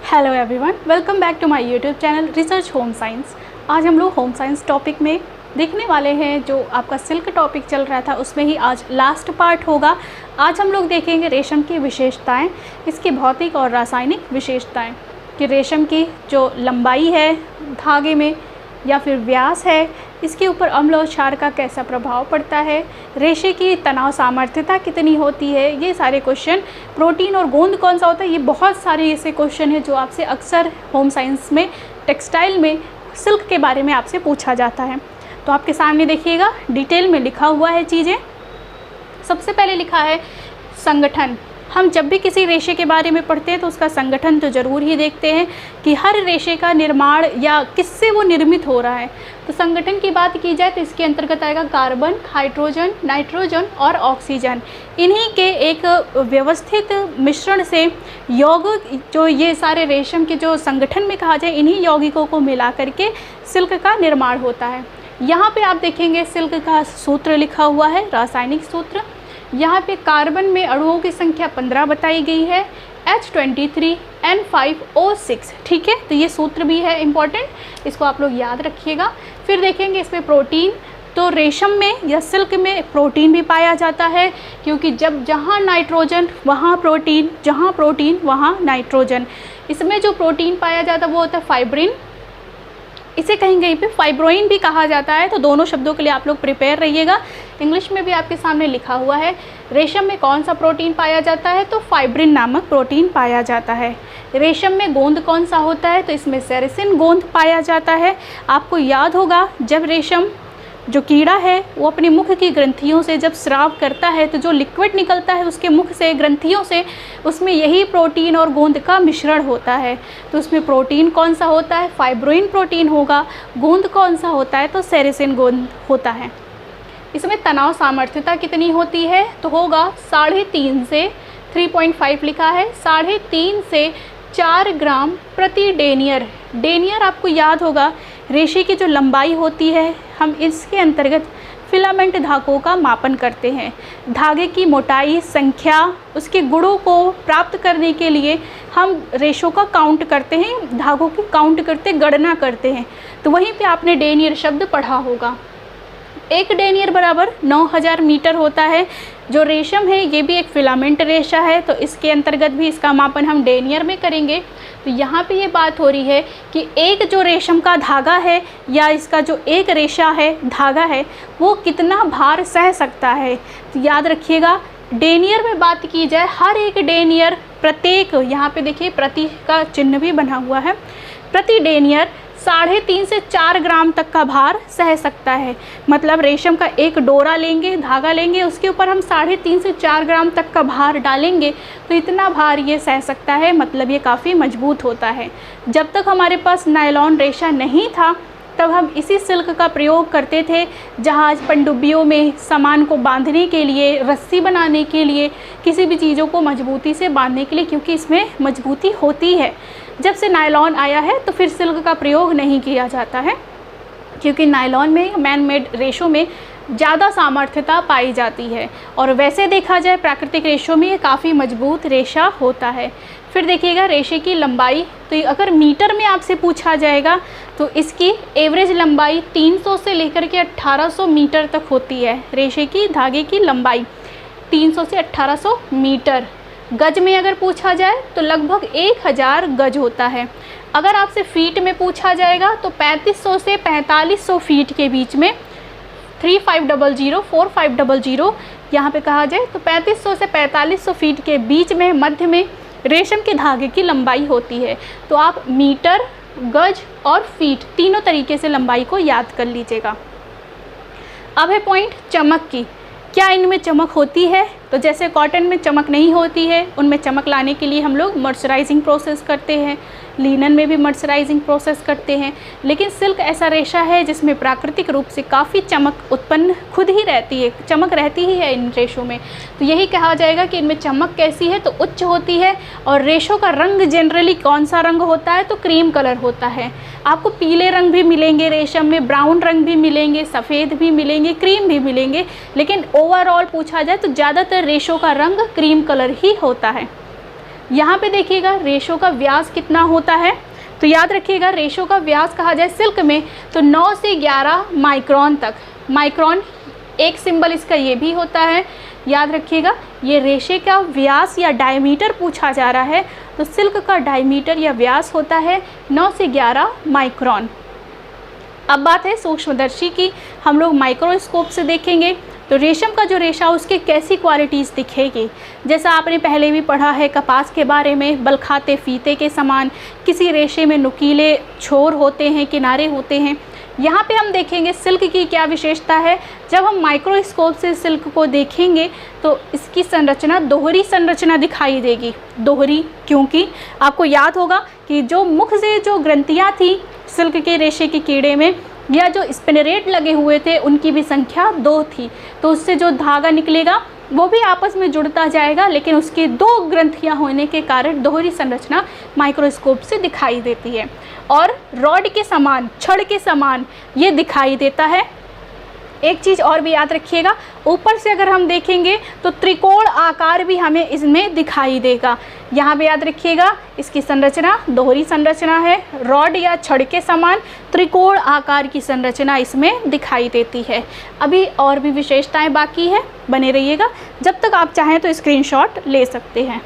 Hello everyone, welcome back to my YouTube channel research home science. आज हम लोग home science topic में देखने वाले हैं। जो आपका सिल्क टॉपिक चल रहा था उसमें ही आज लास्ट पार्ट होगा। आज हम लोग देखेंगे रेशम की विशेषताएं, इसकी भौतिक और रासायनिक विशेषताएं, कि रेशम की जो लंबाई है धागे में या फिर व्यास है, इसके ऊपर अम्ल और क्षार का कैसा प्रभाव पड़ता है, रेशे की तनाव सामर्थ्यता कितनी होती है, ये सारे क्वेश्चन। प्रोटीन और गोंद कौन सा होता है, ये बहुत सारे ऐसे क्वेश्चन हैं जो आपसे अक्सर होम साइंस में, टेक्सटाइल में, सिल्क के बारे में आपसे पूछा जाता है। तो आपके सामने देखिएगा डिटेल में लिखा हुआ है चीज़ें। सबसे पहले लिखा है संगठन। हम जब भी किसी रेशे के बारे में पढ़ते हैं तो उसका संगठन तो ज़रूर ही देखते हैं कि हर रेशे का निर्माण या किससे वो निर्मित हो रहा है। तो संगठन की बात की जाए तो इसके अंतर्गत आएगा कार्बन, हाइड्रोजन, नाइट्रोजन और ऑक्सीजन। इन्हीं के एक व्यवस्थित मिश्रण से यौगिक, जो ये सारे रेशम के जो संगठन में कहा जाए, इन्हीं यौगिकों को मिला करके सिल्क का निर्माण होता है। यहाँ पे आप देखेंगे सिल्क का सूत्र लिखा हुआ है, रासायनिक सूत्र। यहाँ पे कार्बन में अणुओं की संख्या 15 बताई गई है, H23N5O6। ठीक है, तो ये सूत्र भी है इम्पॉर्टेंट, इसको आप लोग याद रखिएगा। फिर देखेंगे इसमें प्रोटीन। तो रेशम में या सिल्क में प्रोटीन भी पाया जाता है, क्योंकि जहाँ नाइट्रोजन वहाँ प्रोटीन, जहाँ प्रोटीन वहाँ नाइट्रोजन। इसमें जो प्रोटीन पाया जाता है वो होता है फाइब्रिन, इसे कहीं कहीं पे फाइब्रोइन भी कहा जाता है। तो दोनों शब्दों के लिए आप लोग प्रिपेयर रहिएगा। इंग्लिश में भी आपके सामने लिखा हुआ है। रेशम में कौन सा प्रोटीन पाया जाता है, तो फाइब्रिन नामक प्रोटीन पाया जाता है। रेशम में गोंद कौन सा होता है, तो इसमें सेरेसिन गोंद पाया जाता है। आपको याद होगा जब रेशम जो कीड़ा है वो अपनी मुख की ग्रंथियों से जब स्राव करता है तो जो लिक्विड निकलता है उसके मुख से, ग्रंथियों से, उसमें यही प्रोटीन और गोंद का मिश्रण होता है। तो उसमें प्रोटीन कौन सा होता है, फाइब्रोइन प्रोटीन होगा। गोंद कौन सा होता है, तो सेरेसिन गोंद होता है। इसमें तनाव सामर्थ्यता कितनी होती है, तो होगा 3.5 से 3.5 लिखा है, 3.5 से 4 ग्राम प्रति डेनियर। डेनियर आपको याद होगा रेशे की जो लंबाई होती है, हम इसके अंतर्गत फिलामेंट धागों का मापन करते हैं। धागे की मोटाई, संख्या, उसके गुणों को प्राप्त करने के लिए हम रेशों का काउंट करते हैं, धागों की काउंट करते, गणना करते हैं। तो वहीं पे आपने डेनियर शब्द पढ़ा होगा। एक डेनियर बराबर 9000 मीटर होता है। जो रेशम है ये भी एक फिलामेंट रेशा है, तो इसके अंतर्गत भी इसका मापन हम डेनियर में करेंगे। तो यहाँ पे ये बात हो रही है कि एक जो रेशम का धागा है या इसका जो एक रेशा है, धागा है, वो कितना भार सह सकता है। तो याद रखिएगा डेनियर में बात की जाए, हर एक डेनियर, प्रत्येक, यहाँ पे देखिए प्रति का चिन्ह भी बना हुआ है, प्रति डेनियर 3.5 से 4 ग्राम तक का भार सह सकता है। मतलब रेशम का एक डोरा लेंगे, धागा लेंगे, उसके ऊपर हम 3.5 से 4 ग्राम तक का भार डालेंगे तो इतना भार ये सह सकता है। मतलब ये काफ़ी मजबूत होता है। जब तक हमारे पास नायलॉन रेशा नहीं था तब हम इसी सिल्क का प्रयोग करते थे जहाज़, पनडुब्बियों में सामान को बांधने के लिए, रस्सी बनाने के लिए, किसी भी चीज़ों को मजबूती से बांधने के लिए, क्योंकि इसमें मजबूती होती है। जब से नायलॉन आया है तो फिर सिल्क का प्रयोग नहीं किया जाता है, क्योंकि नायलॉन में, मैन मेड रेशों में ज़्यादा सामर्थ्यता पाई जाती है। और वैसे देखा जाए प्राकृतिक रेशों में ये काफ़ी मजबूत रेशा होता है। फिर देखिएगा रेशे की लंबाई। तो अगर मीटर में आपसे पूछा जाएगा तो इसकी एवरेज लंबाई 300 से लेकर के 1800 मीटर तक होती है। रेशे की धागे की लंबाई 300 से 1800 मीटर। गज में अगर पूछा जाए तो लगभग 1000 गज होता है। अगर आपसे फीट में पूछा जाएगा तो 3500 से 4500 फीट के बीच में, 3500, 4500 यहाँ पे कहा जाए तो 3500 से 4500 फीट के बीच में, मध्य में रेशम के धागे की लंबाई होती है। तो आप मीटर, गज और फीट तीनों तरीके से लंबाई को याद कर लीजिएगा। अब है पॉइंट चमक की। क्या इनमें चमक होती है, तो जैसे कॉटन में चमक नहीं होती है, उनमें चमक लाने के लिए हम लोग मॉइस्चराइजिंग प्रोसेस करते हैं, लिनन में भी मॉइस्चराइजिंग प्रोसेस करते हैं। लेकिन सिल्क ऐसा रेशा है जिसमें प्राकृतिक रूप से काफ़ी चमक उत्पन्न खुद ही रहती है, चमक रहती ही है इन रेशों में। तो यही कहा जाएगा कि इनमें चमक कैसी है, तो उच्च होती है। और रेशों का रंग जनरली कौन सा रंग होता है, तो क्रीम कलर होता है। आपको पीले रंग भी मिलेंगे रेशम में, ब्राउन रंग भी मिलेंगे, सफ़ेद भी मिलेंगे, क्रीम भी मिलेंगे, लेकिन ओवरऑल पूछा जाए तो ज़्यादातर रेशों का रंग क्रीम कलर ही होता है। यहाँ पे देखिएगा रेशो का व्यास कितना होता है, तो याद रखिएगा रेशो का व्यास कहा जाए सिल्क में तो 9 से 11 माइक्रोन तक। माइक्रोन एक सिंबल इसका ये भी होता है, याद रखिएगा। ये रेशे का व्यास या डायमीटर पूछा जा रहा है, तो सिल्क का डायमीटर या व्यास होता है 9 से 11 माइक्रोन। अब बात है सूक्ष्मदर्शी की, हम लोग माइक्रोस्कोप से देखेंगे तो रेशम का जो रेशा उसके कैसी क्वालिटीज़ दिखेगी। जैसा आपने पहले भी पढ़ा है कपास के बारे में, बलखाते फीते के समान, किसी रेशे में नुकीले छोर होते हैं, किनारे होते हैं। यहाँ पे हम देखेंगे सिल्क की क्या विशेषता है। जब हम माइक्रोस्कोप से सिल्क को देखेंगे तो इसकी संरचना दोहरी संरचना दिखाई देगी। दोहरी क्योंकि आपको याद होगा कि जो मुख से जो ग्रंथियाँ थी सिल्क के रेशे के कीड़े में या जो स्पिनरेट लगे हुए थे उनकी भी संख्या 2 थी, तो उससे जो धागा निकलेगा वो भी आपस में जुड़ता जाएगा, लेकिन उसकी 2 ग्रंथियां होने के कारण दोहरी संरचना माइक्रोस्कोप से दिखाई देती है और रॉड के समान, छड़ के समान ये दिखाई देता है। एक चीज़ और भी याद रखिएगा, ऊपर से अगर हम देखेंगे तो त्रिकोण आकार भी हमें इसमें दिखाई देगा। यहाँ पे याद रखिएगा इसकी संरचना दोहरी संरचना है, रॉड या छड़ के समान त्रिकोण आकार की संरचना इसमें दिखाई देती है। अभी और भी विशेषताएं बाकी है, बने रहिएगा। जब तक आप चाहें तो स्क्रीनशॉट ले सकते हैं।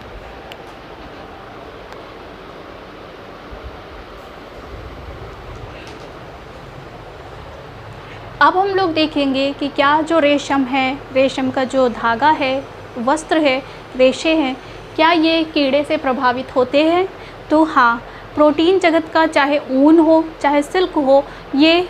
अब हम लोग देखेंगे कि क्या जो रेशम है, रेशम का जो धागा है, वस्त्र है, रेशे हैं, क्या ये कीड़े से प्रभावित होते हैं। तो हाँ, प्रोटीन जगत का चाहे ऊन हो चाहे सिल्क हो, ये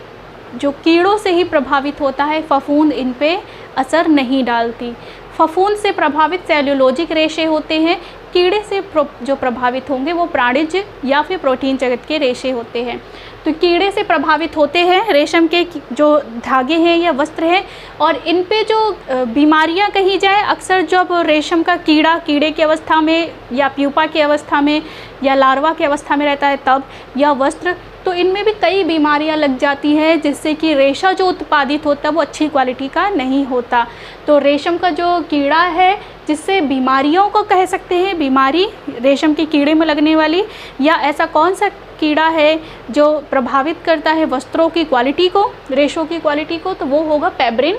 जो कीड़ों से ही प्रभावित होता है, फफूंद इन पे असर नहीं डालती। फफूंद से प्रभावित सेल्यूलोजिक रेशे होते हैं, कीड़े से जो प्रभावित होंगे वो प्राणिज या फिर प्रोटीन जगत के रेशे होते हैं। तो कीड़े से प्रभावित होते हैं रेशम के जो धागे हैं या वस्त्र हैं, और इन पे जो बीमारियां कही जाए, अक्सर जब रेशम का कीड़ा कीड़े की अवस्था में या प्यूपा की अवस्था में या लार्वा की अवस्था में रहता है तब, या वस्त्र, तो इनमें भी कई बीमारियां लग जाती हैं, जिससे कि रेशा जो उत्पादित होता है वो अच्छी क्वालिटी का नहीं होता। तो रेशम का जो कीड़ा है, जिससे बीमारियों को कह सकते हैं, बीमारी रेशम के कीड़े में लगने वाली, या ऐसा कौन सा कीड़ा है जो प्रभावित करता है वस्त्रों की क्वालिटी को, रेशों की क्वालिटी को, तो वो होगा पेब्रिन।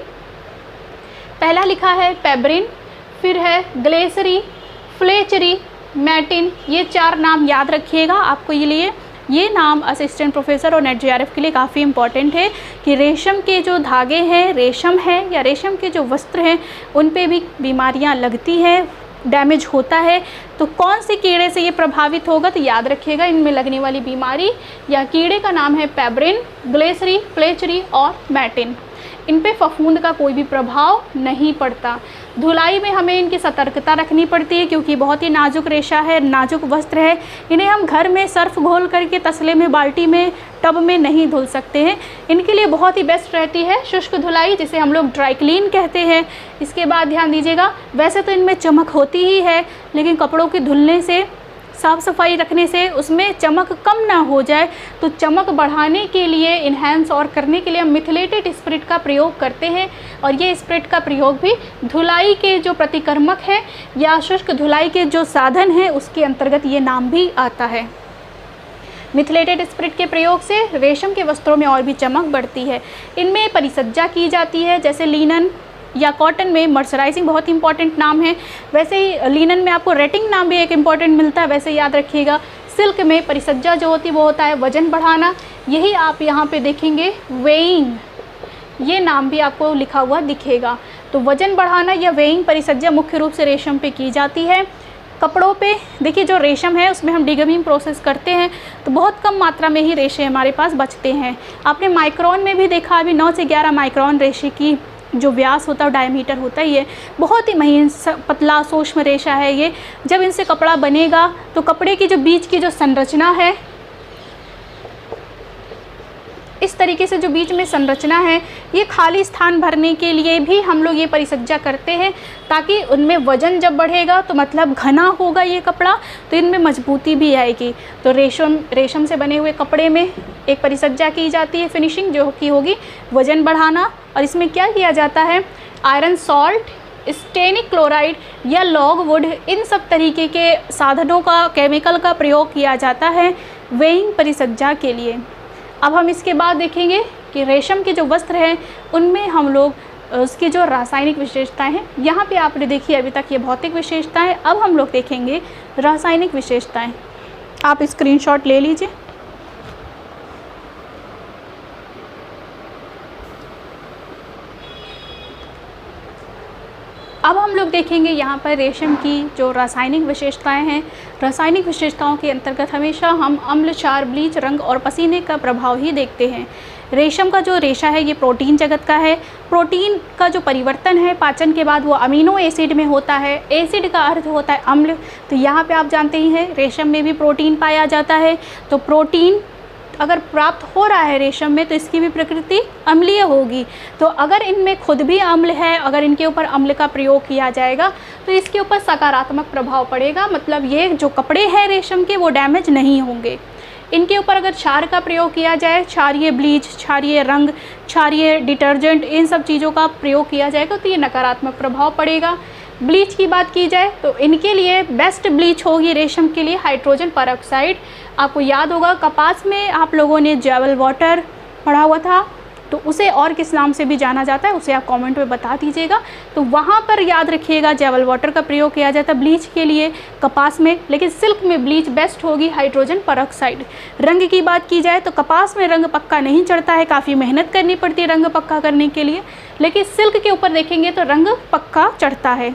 पहला लिखा है पेब्रिन, फिर है ग्लेसरी, फ्लेचरी, मैटिन। ये 4 नाम याद रखिएगा आपको। ये नाम असिस्टेंट प्रोफेसर और नेट JRF के लिए काफ़ी इंपॉर्टेंट है कि रेशम के जो धागे हैं, रेशम है या रेशम के जो वस्त्र हैं, उन पे भी बीमारियां लगती हैं, डैमेज होता है। तो कौन से कीड़े से ये प्रभावित होगा, तो याद रखिएगा इनमें लगने वाली बीमारी या कीड़े का नाम है पेब्रिन, ग्लेसरी, फ्लेचरी और मैटिन। इन पे फफूंद का कोई भी प्रभाव नहीं पड़ता। धुलाई में हमें इनकी सतर्कता रखनी पड़ती है, क्योंकि बहुत ही नाजुक रेशा है, नाजुक वस्त्र है। इन्हें हम घर में सर्फ घोल करके तसले में, बाल्टी में, टब में नहीं धुल सकते हैं। इनके लिए बहुत ही बेस्ट रहती है शुष्क धुलाई, जिसे हम लोग ड्राई क्लीन कहते हैं। इसके बाद ध्यान दीजिएगा, वैसे तो इनमें चमक होती ही है, लेकिन कपड़ों के धुलने से, साफ़ सफाई रखने से उसमें चमक कम ना हो जाए, तो चमक बढ़ाने के लिए, इन्हेंस और करने के लिए हम मिथिलेटेड स्पिरिट का प्रयोग करते हैं। और ये स्पिरिट का प्रयोग भी धुलाई के जो प्रतिकर्मक है या शुष्क धुलाई के जो साधन हैं उसके अंतर्गत ये नाम भी आता है। मिथिलेटेड स्पिरिट के प्रयोग से रेशम के वस्त्रों में और भी चमक बढ़ती है। इनमें परिसज्जा की जाती है, जैसे लिनन या कॉटन में मर्सराइजिंग बहुत इंपॉर्टेंट नाम है। वैसे ही लिनन में आपको रेटिंग नाम भी एक इम्पॉर्टेंट मिलता है। वैसे याद रखिएगा सिल्क में परिसज्जा जो होती है वो होता है वजन बढ़ाना। यही आप यहाँ पे देखेंगे वेइंग, ये नाम भी आपको लिखा हुआ दिखेगा। तो वजन बढ़ाना या वेइंग परिसज्जा मुख्य रूप से रेशम पे की जाती है। कपड़ों पे देखिए, जो रेशम है उसमें हम डिगमिंग प्रोसेस करते हैं तो बहुत कम मात्रा में ही रेशे हमारे पास बचते हैं। आपने माइक्रोन में भी देखा, अभी 9 से 11 माइक्रोन रेशे की जो व्यास होता है, डायमीटर होता है, ये बहुत ही महीन पतला सूक्ष्म रेशा है। ये जब इनसे कपड़ा बनेगा तो कपड़े की जो बीच की जो संरचना है, इस तरीके से जो बीच में संरचना है, ये खाली स्थान भरने के लिए भी हम लोग ये परिसज्जा करते हैं, ताकि उनमें वजन जब बढ़ेगा तो मतलब घना होगा ये कपड़ा, तो इनमें मजबूती भी आएगी। तो रेशम से बने हुए कपड़े में एक परिसज्जा की जाती है, फिनिशिंग, जो की होगी वजन बढ़ाना। और इसमें क्या किया जाता है, आयरन सॉल्ट स्टेनिक क्लोराइड या लॉगवुड, इन सब तरीके के साधनों का, केमिकल का प्रयोग किया जाता है वेइंग परिसज्जा के लिए। अब हम इसके बाद देखेंगे कि रेशम के जो वस्त्र हैं उनमें हम लोग उसकी जो रासायनिक विशेषताएं हैं, यहाँ पे आपने देखी अभी तक ये भौतिक विशेषताएं, अब हम लोग देखेंगे रासायनिक विशेषताएं। आप स्क्रीनशॉट ले लीजिए। अब हम लोग देखेंगे यहाँ पर रेशम की जो रासायनिक विशेषताएं हैं। रासायनिक विशेषताओं के अंतर्गत हमेशा हम अम्ल, क्षार, ब्लीच, रंग और पसीने का प्रभाव ही देखते हैं। रेशम का जो रेशा है ये प्रोटीन जगत का है। प्रोटीन का जो परिवर्तन है पाचन के बाद वो अमीनो एसिड में होता है। एसिड का अर्थ होता है अम्ल, तो यहाँ पे आप जानते ही हैं रेशम में भी प्रोटीन पाया जाता है। तो प्रोटीन अगर प्राप्त हो रहा है रेशम में तो इसकी भी प्रकृति अम्लीय होगी। तो अगर इनमें खुद भी अम्ल है, अगर इनके ऊपर अम्ल का प्रयोग किया जाएगा तो इसके ऊपर सकारात्मक प्रभाव पड़ेगा, मतलब ये जो कपड़े हैं रेशम के वो डैमेज नहीं होंगे। इनके ऊपर अगर क्षार का प्रयोग किया जाए, क्षारीय ब्लीच, क्षारीय रंग, क्षारीय डिटर्जेंट, इन सब चीज़ों का प्रयोग किया जाएगा तो ये नकारात्मक प्रभाव पड़ेगा। ब्लीच की बात की जाए तो इनके लिए बेस्ट ब्लीच होगी रेशम के लिए हाइड्रोजन परऑक्साइड। आपको याद होगा कपास में आप लोगों ने ज्वेल वाटर पढ़ा हुआ था, तो उसे और किस नाम से भी जाना जाता है उसे आप कमेंट में बता दीजिएगा। तो वहाँ पर याद रखिएगा ज्वेल वाटर का प्रयोग किया जाता है ब्लीच के लिए कपास में, लेकिन सिल्क में ब्लीच बेस्ट होगी हाइड्रोजन परऑक्साइड। रंग की बात की जाए तो कपास में रंग पक्का नहीं चढ़ता है, काफ़ी मेहनत करनी पड़ती है रंग पक्का करने के लिए, लेकिन सिल्क के ऊपर देखेंगे तो रंग पक्का चढ़ता है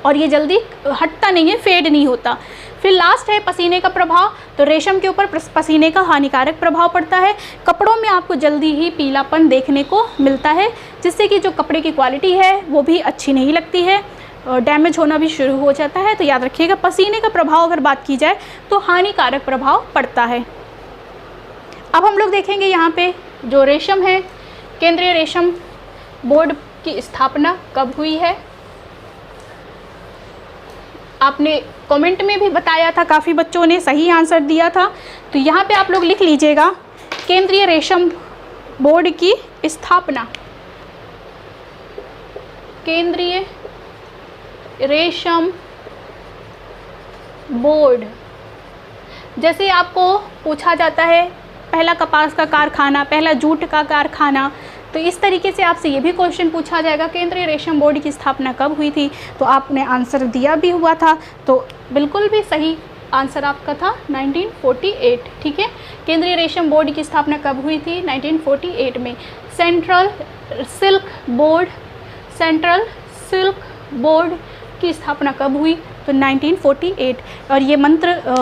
और ये जल्दी हटता नहीं है, फेड नहीं होता। फिर लास्ट है पसीने का प्रभाव। तो रेशम के ऊपर पसीने का हानिकारक प्रभाव पड़ता है। कपड़ों में आपको जल्दी ही पीलापन देखने को मिलता है, जिससे कि जो कपड़े की क्वालिटी है वो भी अच्छी नहीं लगती है, डैमेज होना भी शुरू हो जाता है। तो याद रखिएगा पसीने का प्रभाव अगर बात की जाए तो हानिकारक प्रभाव पड़ता है। अब हम लोग देखेंगे यहाँ पे जो रेशम है, केंद्रीय रेशम बोर्ड की स्थापना कब हुई है। आपने कमेंट में भी बताया था, काफ़ी बच्चों ने सही आंसर दिया था, तो यहाँ पे आप लोग लिख लीजिएगा केंद्रीय रेशम बोर्ड की स्थापना। केंद्रीय रेशम बोर्ड, जैसे आपको पूछा जाता है पहला कपास का कारखाना, पहला जूट का कारखाना, तो इस तरीके से आपसे ये भी क्वेश्चन पूछा जाएगा केंद्रीय रेशम बोर्ड की स्थापना कब हुई थी। तो आपने आंसर दिया भी हुआ था, तो बिल्कुल भी सही आंसर आपका था 1948। ठीक है, केंद्रीय रेशम बोर्ड की स्थापना कब हुई थी? 1948 में। सेंट्रल सिल्क बोर्ड की स्थापना कब हुई? तो 1948। और ये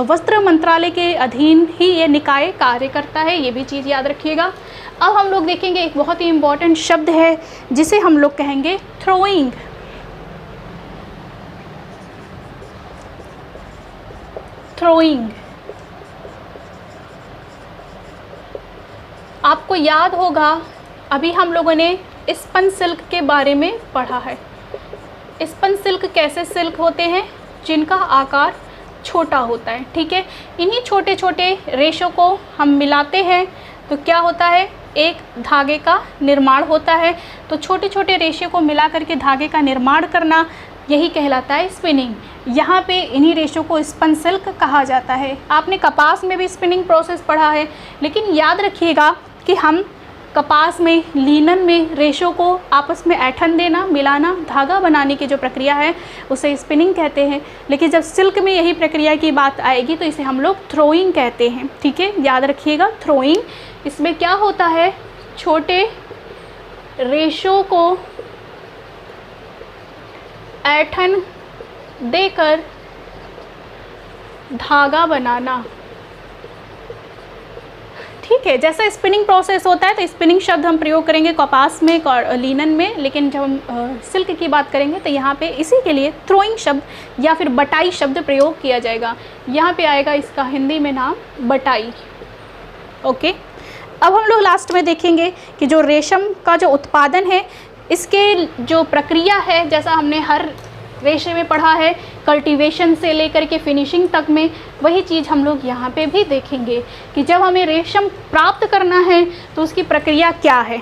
वस्त्र मंत्रालय के अधीन ही ये निकाय कार्य करता है, ये भी चीज़ याद रखिएगा। अब हम लोग देखेंगे एक बहुत ही इम्पॉर्टेंट शब्द है जिसे हम लोग कहेंगे थ्रोइंग। थ्रोइंग आपको याद होगा अभी हम लोगों ने स्पन सिल्क के बारे में पढ़ा है। स्पन सिल्क कैसे सिल्क होते हैं? जिनका आकार छोटा होता है। ठीक है, इन्हीं छोटे छोटे रेशों को हम मिलाते हैं तो क्या होता है? एक धागे का निर्माण होता है। तो छोटे छोटे रेशे को मिला करके धागे का निर्माण करना, यही कहलाता है स्पिनिंग। यहाँ पे इन्हीं रेशों को स्पन सिल्क कहा जाता है। आपने कपास में भी स्पिनिंग प्रोसेस पढ़ा है, लेकिन याद रखिएगा कि हम कपास में, लीनन में रेशों को आपस में ऐठन देना, मिलाना, धागा बनाने की जो प्रक्रिया है उसे स्पिनिंग कहते हैं। लेकिन जब सिल्क में यही प्रक्रिया की बात आएगी तो इसे हम लोग थ्रोइंग कहते हैं। ठीक है, याद रखिएगा थ्रोइंग। इसमें क्या होता है? छोटे रेशों को ऐठन देकर धागा बनाना। ठीक है, जैसा स्पिनिंग प्रोसेस होता है तो स्पिनिंग शब्द हम प्रयोग करेंगे कपास में और लीनन में, लेकिन जब हम सिल्क की बात करेंगे तो यहाँ पे इसी के लिए थ्रोइंग शब्द या फिर बटाई शब्द प्रयोग किया जाएगा। यहाँ पे आएगा इसका हिंदी में नाम बटाई। ओके, अब हम लोग लास्ट में देखेंगे कि जो रेशम का जो उत्पादन है, इसके जो प्रक्रिया है, जैसा हमने हर रेशे में पढ़ा है, कल्टीवेशन से लेकर के फिनिशिंग तक में, वही चीज़ हम लोग यहाँ पे भी देखेंगे कि जब हमें रेशम प्राप्त करना है तो उसकी प्रक्रिया क्या है।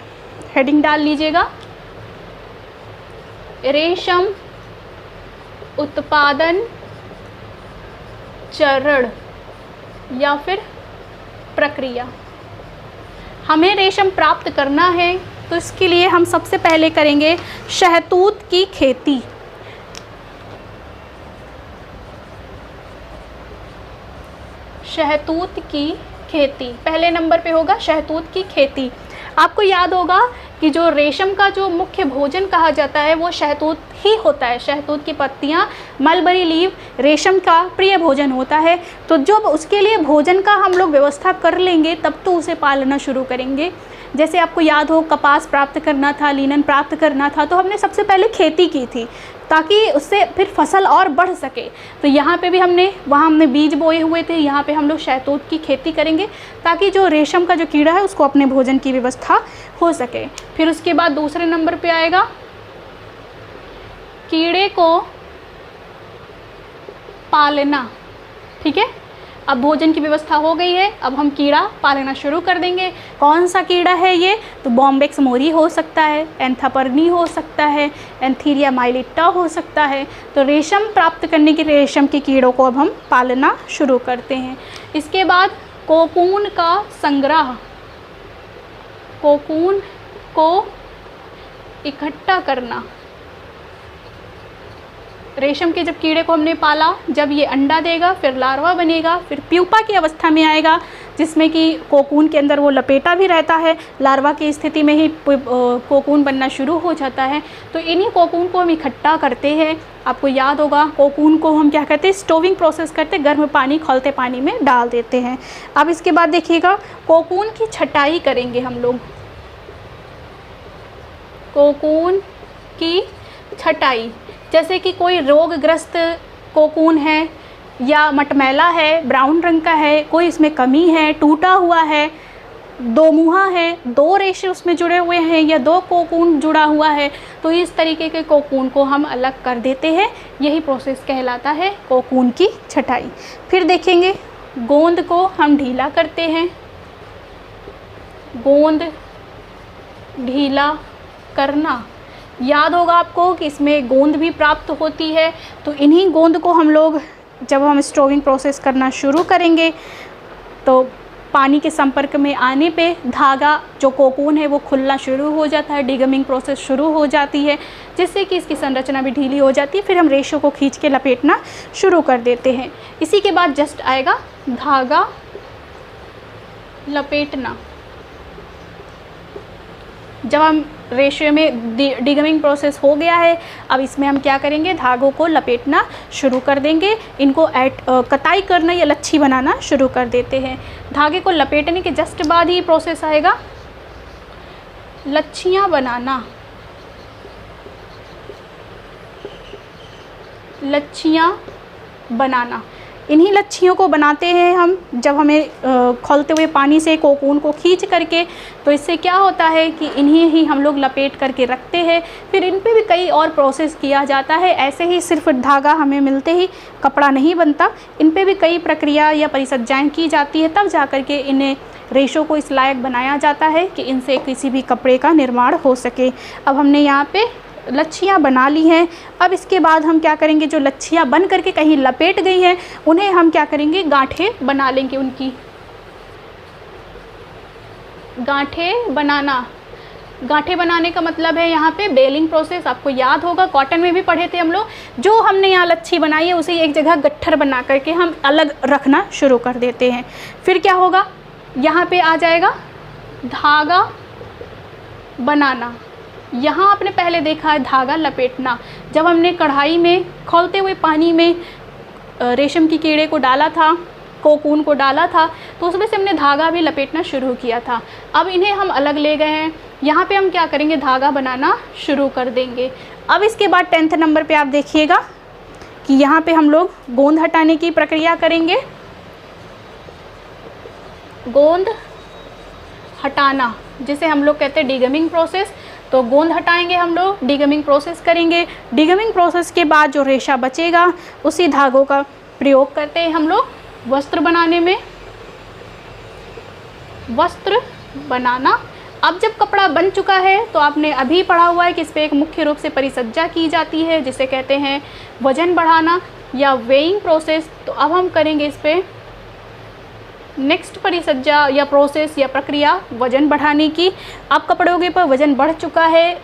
हेडिंग डाल लीजिएगा। रेशम उत्पादन चरण या फिर प्रक्रिया। हमें रेशम प्राप्त करना है तो इसके लिए हम सबसे पहले करेंगे शहतूत की खेती। शहतूत की खेती पहले नंबर पे होगा, शहतूत की खेती। आपको याद होगा कि जो रेशम का जो मुख्य भोजन कहा जाता है वो शहतूत ही होता है। शहतूत की पत्तियाँ, मलबरी लीव रेशम का प्रिय भोजन होता है। तो जब उसके लिए भोजन का हम लोग व्यवस्था कर लेंगे तब तो उसे पालना शुरू करेंगे। जैसे आपको याद हो कपास प्राप्त करना था, लिनन प्राप्त करना था, तो हमने सबसे पहले खेती की थी ताकि उससे फिर फसल और बढ़ सके। तो यहाँ पे भी वहाँ हमने बीज बोए हुए थे, यहाँ पे हम लोग शहतूत की खेती करेंगे ताकि जो रेशम का जो कीड़ा है उसको अपने भोजन की व्यवस्था हो सके। फिर उसके बाद दूसरे नंबर पे आएगा कीड़े को पालना। ठीक है, अब भोजन की व्यवस्था हो गई है, अब हम कीड़ा पालना शुरू कर देंगे। कौन सा कीड़ा है ये? तो बॉम्बेक्स मोरी हो सकता है, एंथापर्नी हो सकता है, एंथीरिया माइलिट्टा हो सकता है। तो रेशम प्राप्त करने के रेशम के कीड़ों को अब हम पालना शुरू करते हैं। इसके बाद कोकून का संग्रह, कोकून को इकट्ठा करना। रेशम के जब कीड़े को हमने पाला, जब ये अंडा देगा, फिर लार्वा बनेगा, फिर प्यूपा की अवस्था में आएगा जिसमें कि कोकून के अंदर वो लपेटा भी रहता है। लार्वा की स्थिति में ही कोकून बनना शुरू हो जाता है। तो इन्हीं कोकून को हम इकट्ठा करते हैं। आपको याद होगा कोकून को हम क्या करते हैं? स्टोविंग प्रोसेस करते, गर्म पानी खौलते पानी में डाल देते हैं। अब इसके बाद देखिएगा कोकून की छटाई करेंगे हम लोग। कोकून की छटाई, जैसे कि कोई रोगग्रस्त कोकून है या मटमैला है, ब्राउन रंग का है, कोई इसमें कमी है, टूटा हुआ है, दो मुहा है, दो रेशे उसमें जुड़े हुए हैं या दो कोकून जुड़ा हुआ है, तो इस तरीके के कोकून को हम अलग कर देते हैं। यही प्रोसेस कहलाता है कोकून की छटाई। फिर देखेंगे गोंद को हम ढीला करते हैं। गोंद ढीला करना, याद होगा आपको कि इसमें गोंद भी प्राप्त होती है। तो इन्हीं गोंद को हम लोग जब हम स्टोविंग प्रोसेस करना शुरू करेंगे तो पानी के संपर्क में आने पे धागा जो कोकून है वो खुलना शुरू हो जाता है, डिगमिंग प्रोसेस शुरू हो जाती है, जिससे कि इसकी संरचना भी ढीली हो जाती है। फिर हम रेशों को खींच के लपेटना शुरू कर देते हैं। इसी के बाद जस्ट आएगा धागा लपेटना। जब हम रेशो में डिगमिंग प्रोसेस हो गया है, अब इसमें हम क्या करेंगे? धागों को लपेटना शुरू कर देंगे। इनको कताई करना या लच्छी बनाना शुरू कर देते हैं। धागे को लपेटने के जस्ट बाद ही प्रोसेस आएगा लच्छियाँ बनाना। लच्छियाँ बनाना, इन्हीं लच्छियों को बनाते हैं हम जब हमें खौलते हुए पानी से कोकून को खींच करके। तो इससे क्या होता है कि इन्हीं ही हम लोग लपेट करके रखते हैं। फिर इन पे भी कई और प्रोसेस किया जाता है। ऐसे ही सिर्फ धागा हमें मिलते ही कपड़ा नहीं बनता, इन पे भी कई प्रक्रिया या परिसज्जाएँ की जाती है, तब जा कर के इन्हें रेशों को इस लायक बनाया जाता है कि इनसे किसी भी कपड़े का निर्माण हो सके। अब हमने यहाँ पे लच्छियाँ बना ली हैं। अब इसके बाद हम क्या करेंगे? जो लच्छियाँ बन करके कहीं लपेट गई हैं उन्हें हम क्या करेंगे? गांठें बना लेंगे। उनकी गांठें बनाना, गांठें बनाने का मतलब है यहाँ पे बेलिंग प्रोसेस। आपको याद होगा कॉटन में भी पढ़े थे हम लोग। जो हमने यहाँ लच्छी बनाई है उसे एक जगह गट्ठर बना करके हम अलग रखना शुरू कर देते हैं। फिर क्या होगा? यहाँ पे आ जाएगा धागा बनाना। यहाँ आपने पहले देखा है धागा लपेटना। जब हमने कढ़ाई में खौलते हुए पानी में रेशम की कीड़े को डाला था, कोकून को डाला था, तो उसमें से हमने धागा भी लपेटना शुरू किया था। अब इन्हें हम अलग ले गए हैं। यहाँ पे हम क्या करेंगे? धागा बनाना शुरू कर देंगे। अब इसके बाद 10th नंबर पे आप देखिएगा कि यहाँ पे हम लोग गोंद हटाने की प्रक्रिया करेंगे। गोंद हटाना जिसे हम लोग कहते हैं डिगमिंग प्रोसेस। तो गोंद हटाएंगे हम लोग, डिगमिंग प्रोसेस करेंगे। डिगमिंग प्रोसेस के बाद जो रेशा बचेगा उसी धागों का प्रयोग करते हैं हम लोग वस्त्र बनाने में। वस्त्र बनाना, अब जब कपड़ा बन चुका है तो आपने अभी पढ़ा हुआ है कि इस पर एक मुख्य रूप से परिसज्जा की जाती है जिसे कहते हैं वजन बढ़ाना या वेइंग प्रोसेस। तो अब हम करेंगे इस पर नेक्स्ट परिसज्जा या प्रोसेस या प्रक्रिया वजन बढ़ाने की। अब कपड़ों के ऊपर वजन बढ़ चुका है,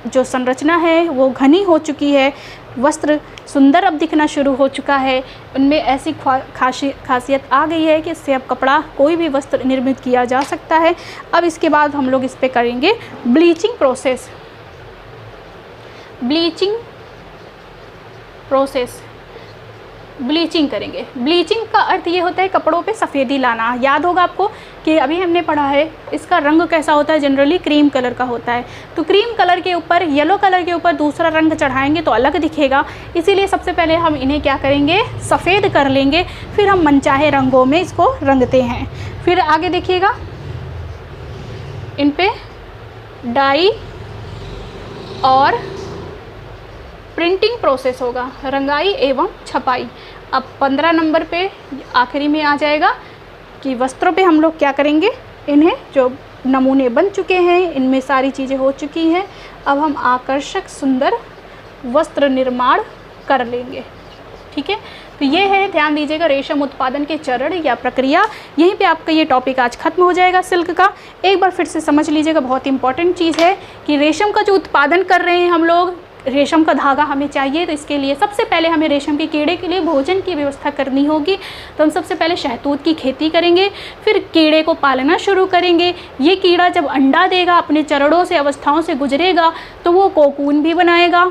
जो संरचना है वो घनी हो चुकी है, वस्त्र सुंदर अब दिखना शुरू हो चुका है, उनमें ऐसी खासियत आ गई है कि इससे अब कपड़ा कोई भी वस्त्र निर्मित किया जा सकता है। अब इसके बाद हम लोग इस पे करेंगे ब्लीचिंग प्रोसेस। ब्लीचिंग करेंगे। ब्लीचिंग का अर्थ ये होता है कपड़ों पे सफ़ेदी लाना। याद होगा आपको कि अभी हमने पढ़ा है इसका रंग कैसा होता है, जनरली क्रीम कलर का होता है। तो क्रीम कलर के ऊपर, येलो कलर के ऊपर दूसरा रंग चढ़ाएंगे तो अलग दिखेगा, इसीलिए सबसे पहले हम इन्हें क्या करेंगे, सफ़ेद कर लेंगे, फिर हम मनचाहे रंगों में इसको रंगते हैं। फिर आगे देखिएगा, इन पे डाई और प्रिंटिंग प्रोसेस होगा, रंगाई एवं छपाई। अब 15 नंबर पे आखिरी में आ जाएगा कि वस्त्रों पे हम लोग क्या करेंगे, इन्हें जो नमूने बन चुके हैं इनमें सारी चीज़ें हो चुकी हैं, अब हम आकर्षक सुंदर वस्त्र निर्माण कर लेंगे। ठीक है, तो ये है, ध्यान दीजिएगा, रेशम उत्पादन के चरण या प्रक्रिया। यहीं पे आपका ये टॉपिक आज खत्म हो जाएगा सिल्क का। एक बार फिर से समझ लीजिएगा, बहुत इंपॉर्टेंट चीज़ है कि रेशम का जो उत्पादन कर रहे हैं हम लोग, रेशम का धागा हमें चाहिए, तो इसके लिए सबसे पहले हमें रेशम के कीड़े के लिए भोजन की व्यवस्था करनी होगी। तो हम सबसे पहले शहतूत की खेती करेंगे, फिर कीड़े को पालना शुरू करेंगे। ये कीड़ा जब अंडा देगा, अपने चरणों से, अवस्थाओं से गुजरेगा, तो वो कोकून भी बनाएगा।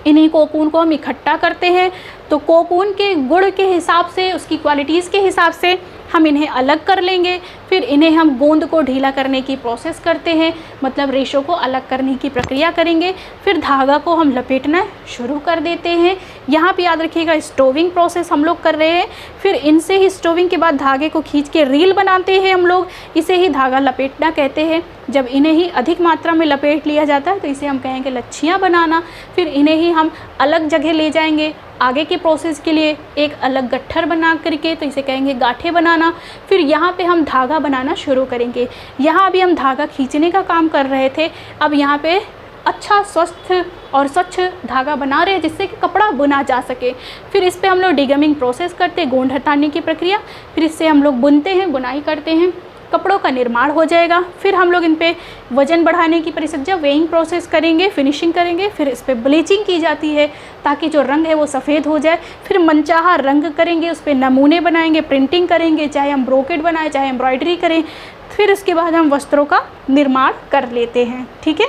इन्हीं कोकून को हम इकट्ठा करते हैं, तो कोकून के गुण के हिसाब से, उसकी क्वालिटीज़ के हिसाब से हम इन्हें अलग कर लेंगे। फिर इन्हें हम गोंद को ढीला करने की प्रोसेस करते हैं, मतलब रेशों को अलग करने की प्रक्रिया करेंगे। फिर धागा को हम लपेटना शुरू कर देते हैं। यहाँ पे याद रखिएगा, स्टोविंग प्रोसेस हम लोग कर रहे हैं। फिर इनसे ही स्टोविंग के बाद धागे को खींच के रील बनाते हैं हम लोग, इसे ही धागा लपेटना कहते हैं। जब इन्हें ही अधिक मात्रा में लपेट लिया जाता है तो इसे हम कहेंगे लच्छियाँ बनाना। फिर इन्हें ही हम अलग जगह ले जाएंगे आगे के प्रोसेस के लिए, एक अलग गट्ठर बना करके, तो इसे कहेंगे गांठें बनाना। फिर यहाँ पे हम धागा बनाना शुरू करेंगे। यहाँ अभी हम धागा खींचने का काम कर रहे थे, अब यहाँ पे अच्छा स्वस्थ और स्वच्छ धागा बना रहे हैं जिससे कि कपड़ा बुना जा सके। फिर इस पे हम लोग डिगमिंग प्रोसेस करते हैं, गोंद हटाने की प्रक्रिया। फिर इससे हम लोग बुनते हैं, बुनाई करते हैं, कपड़ों का निर्माण हो जाएगा। फिर हम लोग इन पे वजन बढ़ाने की परिसज्जा, वेइंग प्रोसेस करेंगे, फिनिशिंग करेंगे। फिर इस पे ब्लीचिंग की जाती है ताकि जो रंग है वो सफ़ेद हो जाए। फिर मनचाहा रंग करेंगे, उस पे नमूने बनाएंगे, प्रिंटिंग करेंगे, चाहे हम ब्रोकेड बनाएं, चाहे एम्ब्रॉयडरी करें। फिर उसके बाद हम वस्त्रों का निर्माण कर लेते हैं। ठीक है,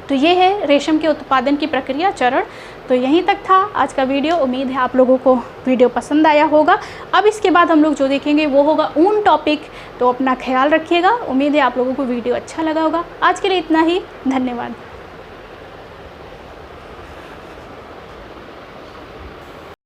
तो ये है रेशम के उत्पादन की प्रक्रिया, चरण। तो यहीं तक था आज का वीडियो। उम्मीद है आप लोगों को वीडियो पसंद आया होगा। अब इसके बाद हम लोग जो देखेंगे वो होगा ऊन टॉपिक। तो अपना ख्याल रखिएगा। उम्मीद है आप लोगों को वीडियो अच्छा लगा होगा। आज के लिए इतना ही, धन्यवाद।